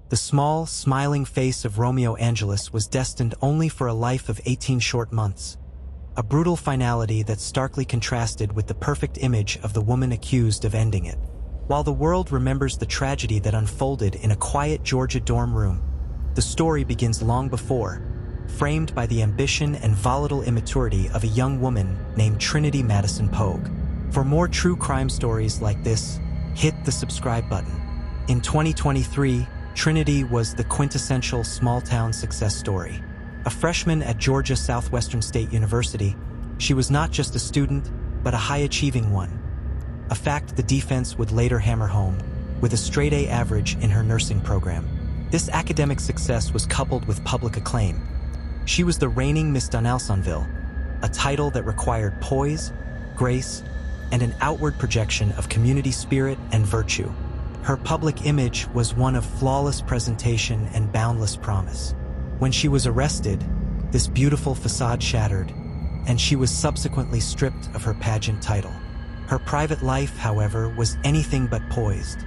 The small, smiling face of Romeo Angelus was destined only for a life of 18 short months, a brutal finality that starkly contrasted with the perfect image of the woman accused of ending it. While the world remembers the tragedy that unfolded in a quiet Georgia dorm room, the story begins long before, framed by the ambition and volatile immaturity of a young woman named Trinity Madison Pogue. For more true crime stories like this, hit the subscribe button. In 2023, Trinity was the quintessential small-town success story. A freshman at Georgia Southwestern State University, she was not just a student, but a high-achieving one. A fact the defense would later hammer home, with a straight-A average in her nursing program. This academic success was coupled with public acclaim. She was the reigning Miss Donnelsonville, a title that required poise, grace, and an outward projection of community spirit and virtue. Her public image was one of flawless presentation and boundless promise. When she was arrested, this beautiful facade shattered, and she was subsequently stripped of her pageant title. Her private life, however, was anything but poised.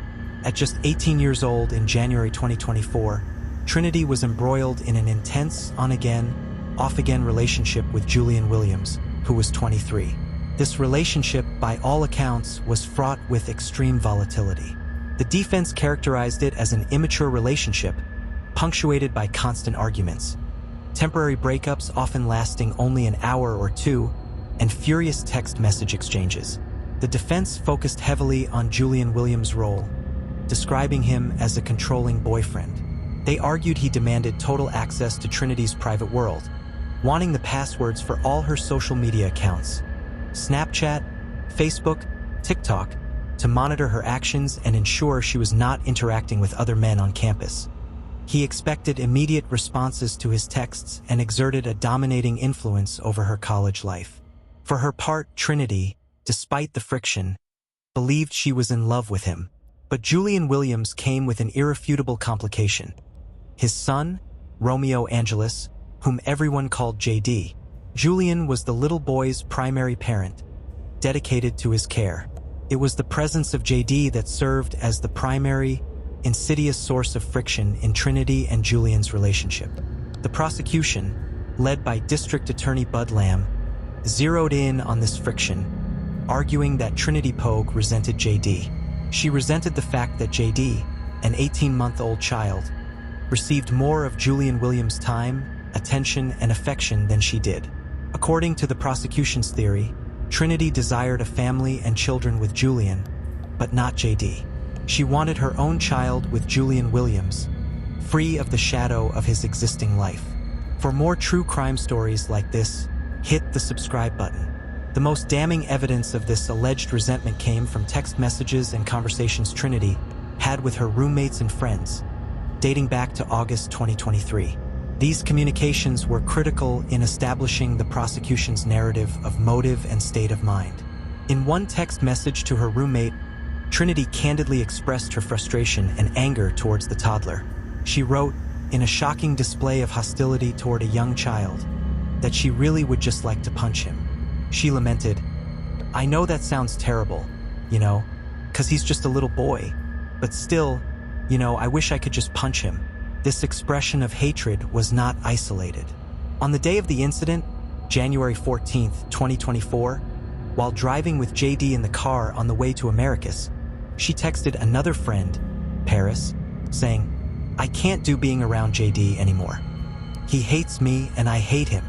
At just 18 years old in January 2024, Trinity was embroiled in an intense, on-again, off-again relationship with Julian Williams, who was 23. This relationship, by all accounts, was fraught with extreme volatility. The defense characterized it as an immature relationship, punctuated by constant arguments, temporary breakups often lasting only an hour or two, and furious text message exchanges. The defense focused heavily on Julian Williams' role, describing him as a controlling boyfriend. They argued he demanded total access to Trinity's private world, wanting the passwords for all her social media accounts, Snapchat, Facebook, TikTok, to monitor her actions and ensure she was not interacting with other men on campus. He expected immediate responses to his texts and exerted a dominating influence over her college life. For her part, Trinity, despite the friction, believed she was in love with him. But Julian Williams came with an irrefutable complication. His son, Romeo Angelus, whom everyone called JD. Julian was the little boy's primary parent, dedicated to his care. It was the presence of JD that served as the primary, insidious source of friction in Trinity and Julian's relationship. The prosecution, led by District Attorney Bud Lamb, zeroed in on this friction, arguing that Trinity Pogue resented JD. She resented the fact that JD, an 18-month-old child, received more of Julian Williams' time, attention, and affection than she did. According to the prosecution's theory, Trinity desired a family and children with Julian, but not JD. She wanted her own child with Julian Williams, free of the shadow of his existing life. For more true crime stories like this, hit the subscribe button. The most damning evidence of this alleged resentment came from text messages and conversations Trinity had with her roommates and friends, dating back to August 2023. These communications were critical in establishing the prosecution's narrative of motive and state of mind. In one text message to her roommate, Trinity candidly expressed her frustration and anger towards the toddler. She wrote, in a shocking display of hostility toward a young child, that she really would just like to punch him. She lamented, "I know that sounds terrible, 'cause he's just a little boy, but still, I wish I could just punch him." This expression of hatred was not isolated. On the day of the incident, January 14th, 2024, while driving with JD in the car on the way to Americus, she texted another friend, Paris, saying, "I can't do being around JD anymore. He hates me and I hate him."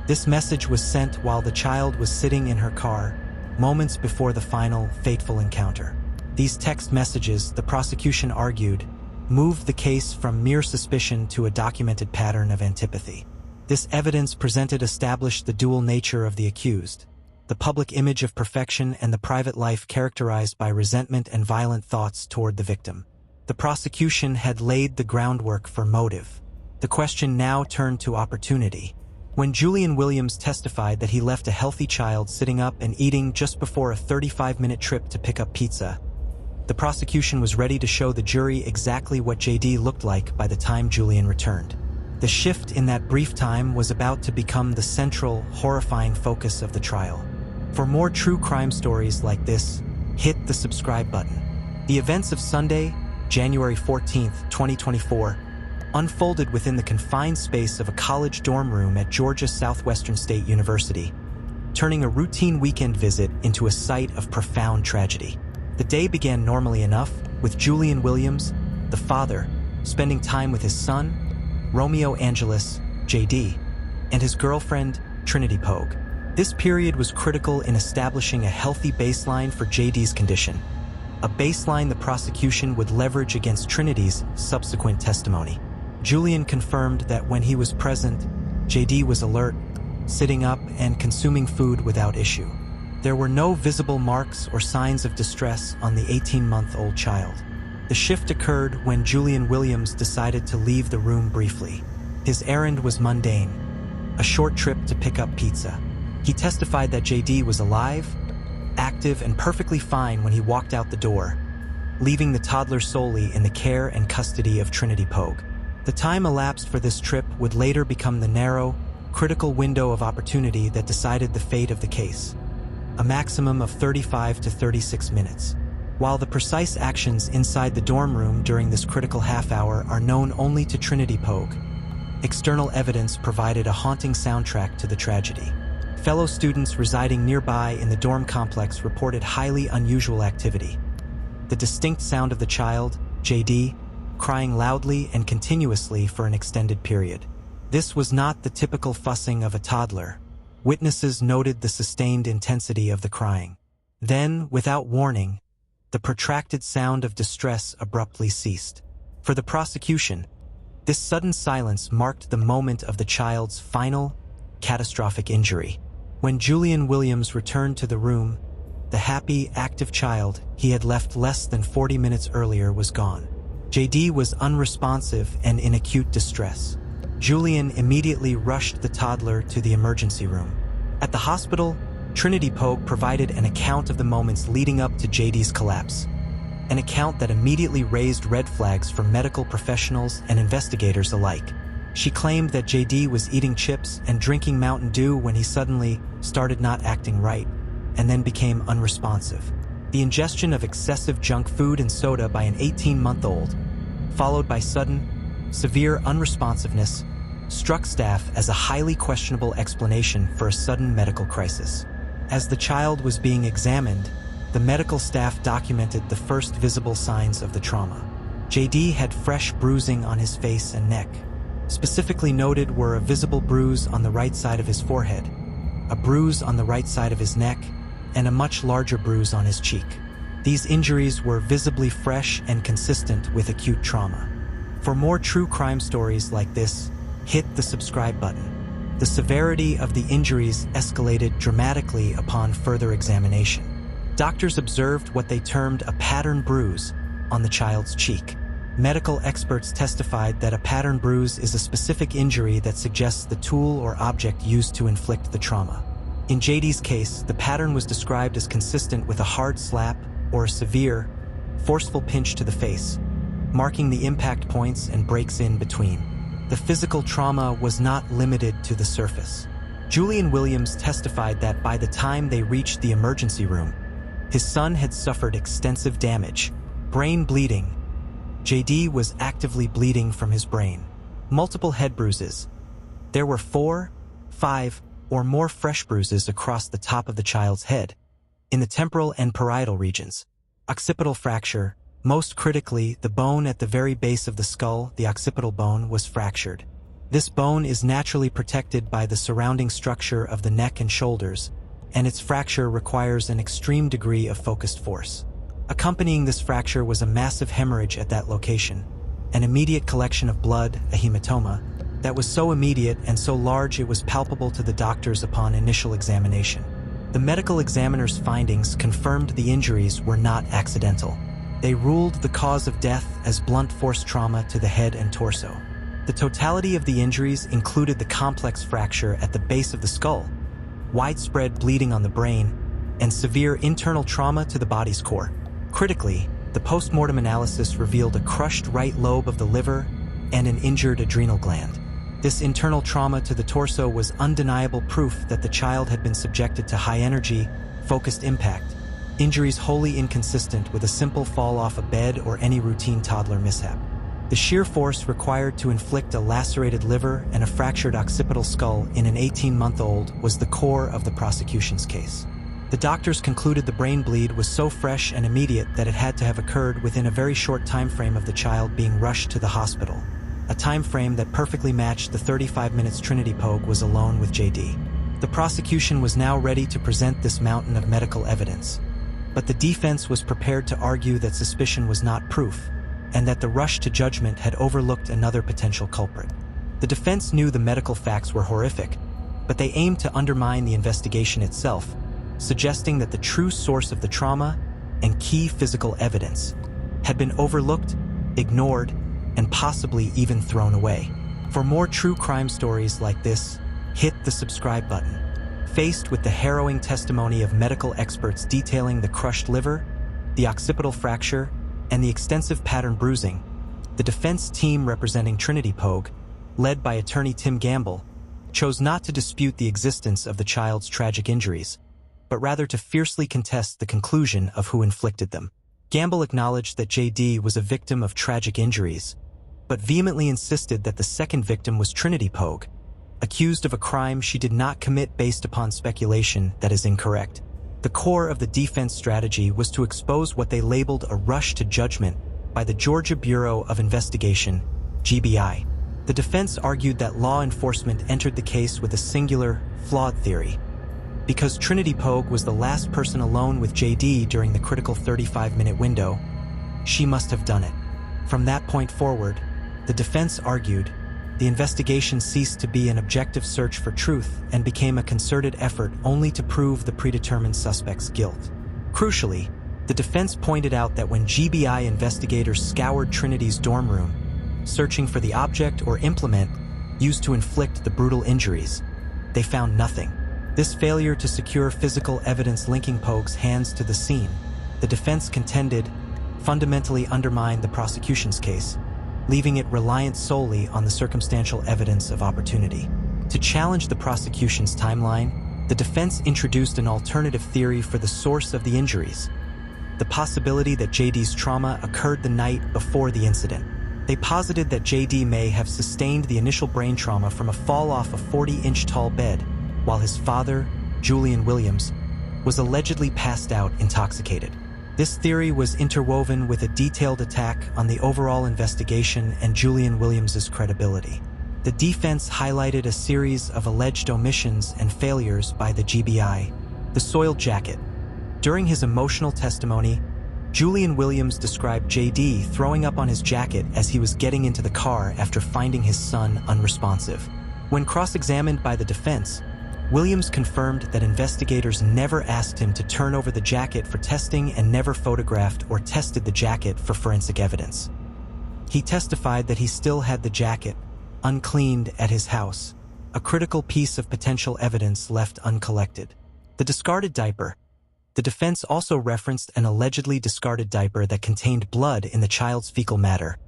This message was sent while the child was sitting in her car, moments before the final, fateful encounter. These text messages, the prosecution argued, moved the case from mere suspicion to a documented pattern of antipathy. This evidence presented established the dual nature of the accused, the public image of perfection and the private life characterized by resentment and violent thoughts toward the victim. The prosecution had laid the groundwork for motive. The question now turned to opportunity. When Julian Williams testified that he left a healthy child sitting up and eating just before a 35-minute trip to pick up pizza, the prosecution was ready to show the jury exactly what JD looked like by the time Julian returned. The shift in that brief time was about to become the central, horrifying focus of the trial. For more true crime stories like this, hit the subscribe button. The events of Sunday, January 14, 2024, unfolded within the confined space of a college dorm room at Georgia Southwestern State University, turning a routine weekend visit into a site of profound tragedy. The day began normally enough, with Julian Williams, the father, spending time with his son, Romeo Angelus, JD, and his girlfriend, Trinity Pogue. This period was critical in establishing a healthy baseline for JD's condition, a baseline the prosecution would leverage against Trinity's subsequent testimony. Julian confirmed that when he was present, JD was alert, sitting up and consuming food without issue. There were no visible marks or signs of distress on the 18-month-old child. The shift occurred when Julian Williams decided to leave the room briefly. His errand was mundane, a short trip to pick up pizza. He testified that JD was alive, active, and perfectly fine when he walked out the door, leaving the toddler solely in the care and custody of Trinity Pogue. The time elapsed for this trip would later become the narrow, critical window of opportunity that decided the fate of the case, a maximum of 35 to 36 minutes. While the precise actions inside the dorm room during this critical half-hour are known only to Trinity Pogue, external evidence provided a haunting soundtrack to the tragedy. Fellow students residing nearby in the dorm complex reported highly unusual activity. The distinct sound of the child, JD, crying loudly and continuously for an extended period. This was not the typical fussing of a toddler. Witnesses noted the sustained intensity of the crying. Then, without warning, the protracted sound of distress abruptly ceased. For the prosecution, this sudden silence marked the moment of the child's final, catastrophic injury. When Julian Williams returned to the room, the happy, active child he had left less than 40 minutes earlier was gone. JD was unresponsive and in acute distress. Julian immediately rushed the toddler to the emergency room. At the hospital, Trinity Pogue provided an account of the moments leading up to JD's collapse, an account that immediately raised red flags for medical professionals and investigators alike. She claimed that JD was eating chips and drinking Mountain Dew when he suddenly started not acting right, and then became unresponsive. The ingestion of excessive junk food and soda by an 18-month-old, followed by sudden, severe unresponsiveness, struck staff as a highly questionable explanation for a sudden medical crisis. As the child was being examined, the medical staff documented the first visible signs of the trauma. JD had fresh bruising on his face and neck. Specifically noted were a visible bruise on the right side of his forehead, a bruise on the right side of his neck, and a much larger bruise on his cheek. These injuries were visibly fresh and consistent with acute trauma. For more true crime stories like this, hit the subscribe button. The severity of the injuries escalated dramatically upon further examination. Doctors observed what they termed a pattern bruise on the child's cheek. Medical experts testified that a pattern bruise is a specific injury that suggests the tool or object used to inflict the trauma. In JD's case, the pattern was described as consistent with a hard slap or a severe, forceful pinch to the face, marking the impact points and breaks in between. The physical trauma was not limited to the surface. Julian Williams testified that by the time they reached the emergency room, his son had suffered extensive damage, brain bleeding. JD was actively bleeding from his brain. Multiple head bruises. There were 4, 5, or more fresh bruises across the top of the child's head, in the temporal and parietal regions. Occipital fracture. Most critically, the bone at the very base of the skull, the occipital bone, was fractured. This bone is naturally protected by the surrounding structure of the neck and shoulders, and its fracture requires an extreme degree of focused force. Accompanying this fracture was a massive hemorrhage at that location, an immediate collection of blood, a hematoma, that was so immediate and so large it was palpable to the doctors upon initial examination. The medical examiner's findings confirmed the injuries were not accidental. They ruled the cause of death as blunt force trauma to the head and torso. The totality of the injuries included the complex fracture at the base of the skull, widespread bleeding on the brain, and severe internal trauma to the body's core. Critically, the post-mortem analysis revealed a crushed right lobe of the liver and an injured adrenal gland. This internal trauma to the torso was undeniable proof that the child had been subjected to high-energy, focused impact, injuries wholly inconsistent with a simple fall off a bed or any routine toddler mishap. The sheer force required to inflict a lacerated liver and a fractured occipital skull in an 18-month-old was the core of the prosecution's case. The doctors concluded the brain bleed was so fresh and immediate that it had to have occurred within a very short time frame of the child being rushed to the hospital, a time frame that perfectly matched the 35 minutes Trinity Pogue was alone with JD. The prosecution was now ready to present this mountain of medical evidence, but the defense was prepared to argue that suspicion was not proof, and that the rush to judgment had overlooked another potential culprit. The defense knew the medical facts were horrific, but they aimed to undermine the investigation itself, suggesting that the true source of the trauma and key physical evidence had been overlooked, ignored, and possibly even thrown away. For more true crime stories like this, hit the subscribe button. Faced with the harrowing testimony of medical experts detailing the crushed liver, the occipital fracture, and the extensive pattern bruising, the defense team representing Trinity Pogue, led by attorney Tim Gamble, chose not to dispute the existence of the child's tragic injuries, but rather to fiercely contest the conclusion of who inflicted them. Gamble acknowledged that JD was a victim of tragic injuries, but vehemently insisted that the second victim was Trinity Pogue, accused of a crime she did not commit based upon speculation that is incorrect. The core of the defense strategy was to expose what they labeled a rush to judgment by the Georgia Bureau of Investigation, GBI. The defense argued that law enforcement entered the case with a singular, flawed theory. Because Trinity Pogue was the last person alone with JD during the critical 35-minute window, she must have done it. From that point forward, the defense argued, the investigation ceased to be an objective search for truth and became a concerted effort only to prove the predetermined suspect's guilt. Crucially, the defense pointed out that when GBI investigators scoured Trinity's dorm room, searching for the object or implement used to inflict the brutal injuries, they found nothing. This failure to secure physical evidence linking Pogue's hands to the scene, the defense contended, fundamentally undermined the prosecution's case, leaving it reliant solely on the circumstantial evidence of opportunity. To challenge the prosecution's timeline, the defense introduced an alternative theory for the source of the injuries, the possibility that JD's trauma occurred the night before the incident. They posited that JD may have sustained the initial brain trauma from a fall off a 40-inch tall bed, while his father, Julian Williams, was allegedly passed out intoxicated. This theory was interwoven with a detailed attack on the overall investigation and Julian Williams's credibility. The defense highlighted a series of alleged omissions and failures by the GBI. The soiled jacket. During his emotional testimony, Julian Williams described JD throwing up on his jacket as he was getting into the car after finding his son unresponsive. When cross-examined by the defense, Williams confirmed that investigators never asked him to turn over the jacket for testing and never photographed or tested the jacket for forensic evidence. He testified that he still had the jacket, uncleaned, at his house, a critical piece of potential evidence left uncollected. The discarded diaper. The defense also referenced an allegedly discarded diaper that contained blood in the child's fecal matter,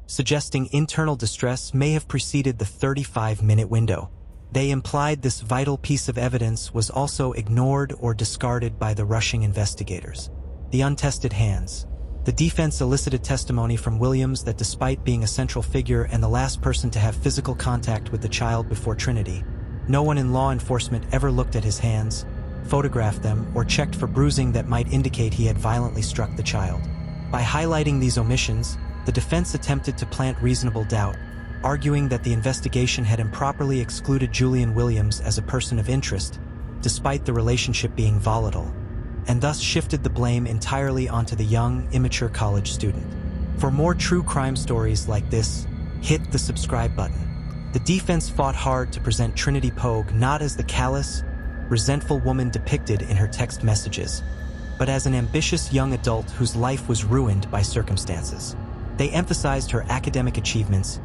suggesting internal distress may have preceded the 35-minute window. They implied this vital piece of evidence was also ignored or discarded by the rushing investigators. The untested hands. The defense elicited testimony from Williams that despite being a central figure and the last person to have physical contact with the child before Trinity, no one in law enforcement ever looked at his hands, photographed them, or checked for bruising that might indicate he had violently struck the child. By highlighting these omissions, the defense attempted to plant reasonable doubt, arguing that the investigation had improperly excluded Julian Williams as a person of interest, despite the relationship being volatile, and thus shifted the blame entirely onto the young, immature college student. For more true crime stories like this, hit the subscribe button. The defense fought hard to present Trinity Pogue not as the callous, resentful woman depicted in her text messages, but as an ambitious young adult whose life was ruined by circumstances. They emphasized her academic achievements,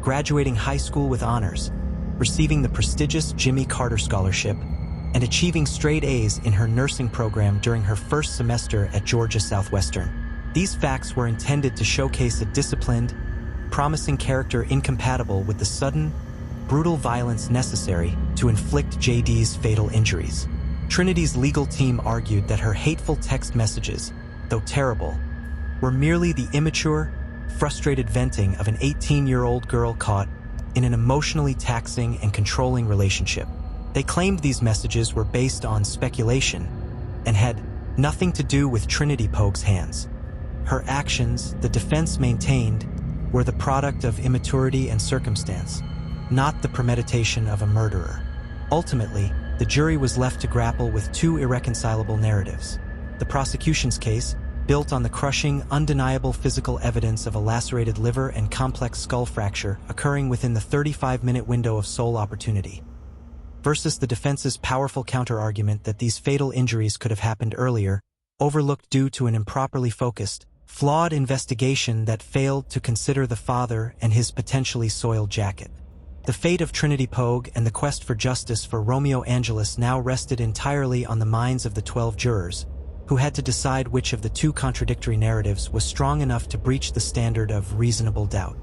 graduating high school with honors, receiving the prestigious Jimmy Carter Scholarship, and achieving straight A's in her nursing program during her first semester at Georgia Southwestern. These facts were intended to showcase a disciplined, promising character incompatible with the sudden, brutal violence necessary to inflict JD's fatal injuries. Trinity's legal team argued that her hateful text messages, though terrible, were merely the immature, frustrated venting of an 18-year-old girl caught in an emotionally taxing and controlling relationship. They claimed these messages were based on speculation and had nothing to do with Trinity Pogue's hands. Her actions, the defense maintained, were the product of immaturity and circumstance, not the premeditation of a murderer. Ultimately, the jury was left to grapple with two irreconcilable narratives. The prosecution's case, built on the crushing, undeniable physical evidence of a lacerated liver and complex skull fracture occurring within the 35-minute window of sole opportunity, versus the defense's powerful counterargument that these fatal injuries could have happened earlier, overlooked due to an improperly focused, flawed investigation that failed to consider the father and his potentially soiled jacket. The fate of Trinity Pogue and the quest for justice for Romeo Angelus now rested entirely on the minds of the 12 jurors, who had to decide which of the two contradictory narratives was strong enough to breach the standard of reasonable doubt.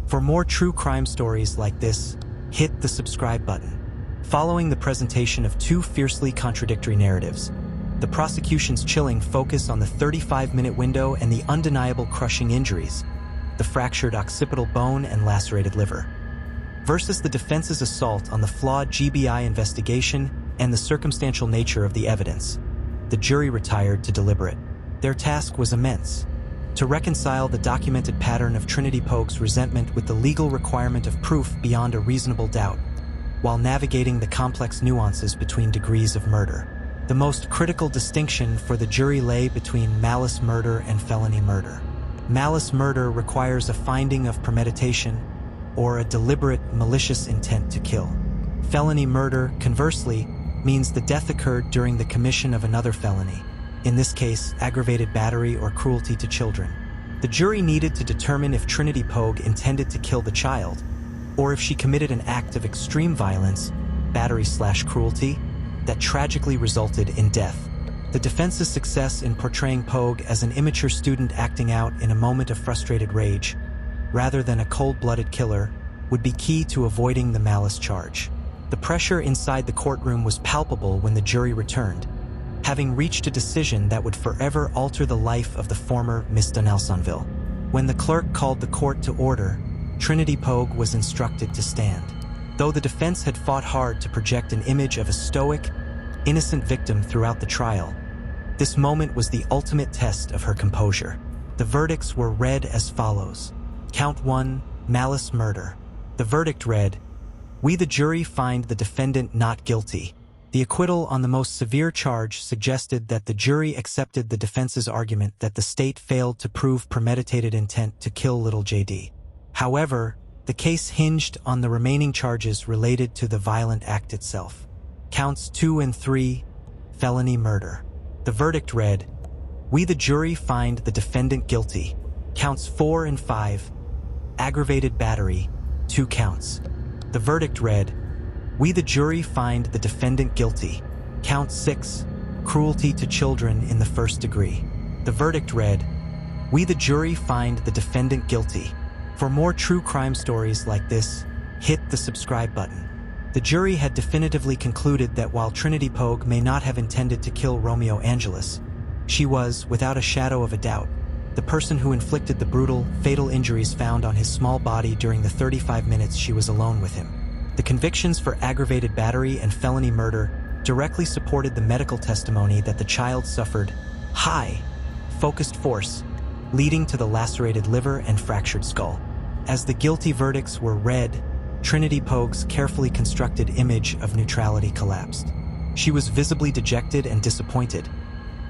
For more true crime stories like this, hit the subscribe button. Following the presentation of two fiercely contradictory narratives, the prosecution's chilling focus on the 35-minute window and the undeniable crushing injuries, the fractured occipital bone and lacerated liver, versus the defense's assault on the flawed GBI investigation and the circumstantial nature of the evidence, the jury retired to deliberate. Their task was immense: to reconcile the documented pattern of Trinity Pogue's resentment with the legal requirement of proof beyond a reasonable doubt, while navigating the complex nuances between degrees of murder. The most critical distinction for the jury lay between malice murder and felony murder. Malice murder requires a finding of premeditation or a deliberate, malicious intent to kill. Felony murder, conversely, means the death occurred during the commission of another felony, in this case, aggravated battery or cruelty to children. The jury needed to determine if Trinity Pogue intended to kill the child, or if she committed an act of extreme violence, battery/cruelty, that tragically resulted in death. The defense's success in portraying Pogue as an immature student acting out in a moment of frustrated rage, rather than a cold-blooded killer, would be key to avoiding the malice charge. The pressure inside the courtroom was palpable when the jury returned, having reached a decision that would forever alter the life of the former Miss de Nelsonville. When the clerk called the court to order, Trinity Pogue was instructed to stand. Though the defense had fought hard to project an image of a stoic, innocent victim throughout the trial, this moment was the ultimate test of her composure. The verdicts were read as follows. Count 1, malice murder. The verdict read, "We the jury find the defendant not guilty." The acquittal on the most severe charge suggested that the jury accepted the defense's argument that the state failed to prove premeditated intent to kill little JD. However, the case hinged on the remaining charges related to the violent act itself. Counts 2 and 3, felony murder. The verdict read, "We the jury find the defendant guilty." Counts 4 and 5, aggravated battery, 2 counts. The verdict read, "We the jury find the defendant guilty." Count 6, cruelty to children in the first degree. The verdict read, "We the jury find the defendant guilty." For more true crime stories like this, hit the subscribe button. The jury had definitively concluded that while Trinity Pogue may not have intended to kill Romeo Angelus, she was, without a shadow of a doubt, the person who inflicted the brutal, fatal injuries found on his small body during the 35 minutes she was alone with him. The convictions for aggravated battery and felony murder directly supported the medical testimony that the child suffered high, focused force, leading to the lacerated liver and fractured skull. As the guilty verdicts were read, Trinity Pogue's carefully constructed image of neutrality collapsed. She was visibly dejected and disappointed,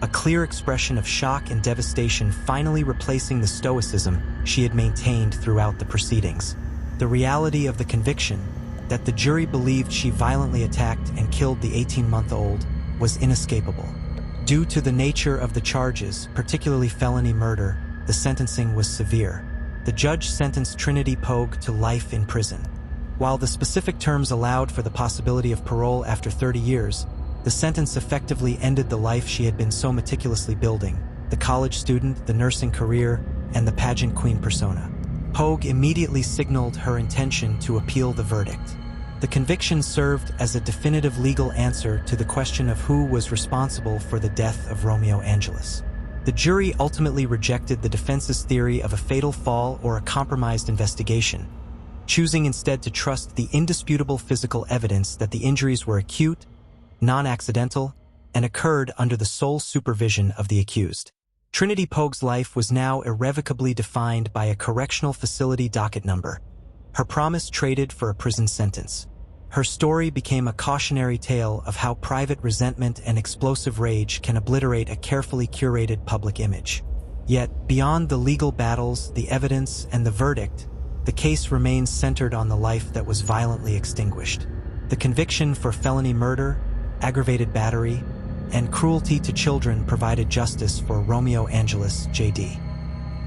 a clear expression of shock and devastation finally replacing the stoicism she had maintained throughout the proceedings. The reality of the conviction, that the jury believed she violently attacked and killed the 18-month-old, was inescapable. Due to the nature of the charges, particularly felony murder, the sentencing was severe. The judge sentenced Trinity Pogue to life in prison. While the specific terms allowed for the possibility of parole after 30 years, the sentence effectively ended the life she had been so meticulously building: the college student, the nursing career, and the pageant queen persona. Pogue immediately signaled her intention to appeal the verdict. The conviction served as a definitive legal answer to the question of who was responsible for the death of Romeo Angelus. The jury ultimately rejected the defense's theory of a fatal fall or a compromised investigation, choosing instead to trust the indisputable physical evidence that the injuries were acute, non-accidental, and occurred under the sole supervision of the accused. Trinity Pogue's life was now irrevocably defined by a correctional facility docket number, her promise traded for a prison sentence. Her story became a cautionary tale of how private resentment and explosive rage can obliterate a carefully curated public image. Yet, beyond the legal battles, the evidence, and the verdict, the case remains centered on the life that was violently extinguished. The conviction for felony murder, aggravated battery, and cruelty to children provided justice for Romeo Angelus, J.D.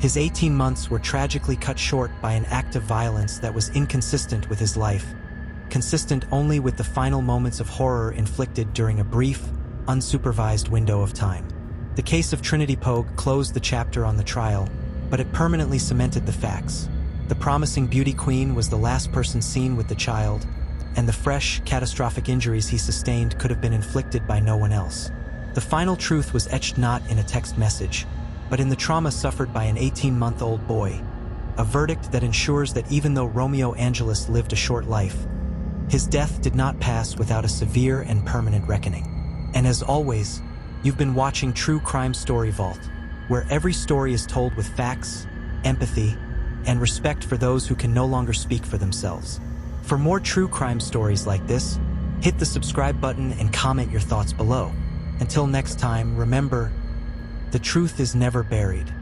His 18 months were tragically cut short by an act of violence that was inconsistent with his life, consistent only with the final moments of horror inflicted during a brief, unsupervised window of time. The case of Trinity Pogue closed the chapter on the trial, but it permanently cemented the facts. The promising beauty queen was the last person seen with the child, and the fresh, catastrophic injuries he sustained could have been inflicted by no one else. The final truth was etched not in a text message, but in the trauma suffered by an 18-month-old boy, a verdict that ensures that even though Romeo Angelus lived a short life, his death did not pass without a severe and permanent reckoning. And as always, you've been watching True Crime Story Vault, where every story is told with facts, empathy, and respect for those who can no longer speak for themselves. For more true crime stories like this, hit the subscribe button and comment your thoughts below. Until next time, remember, the truth is never buried.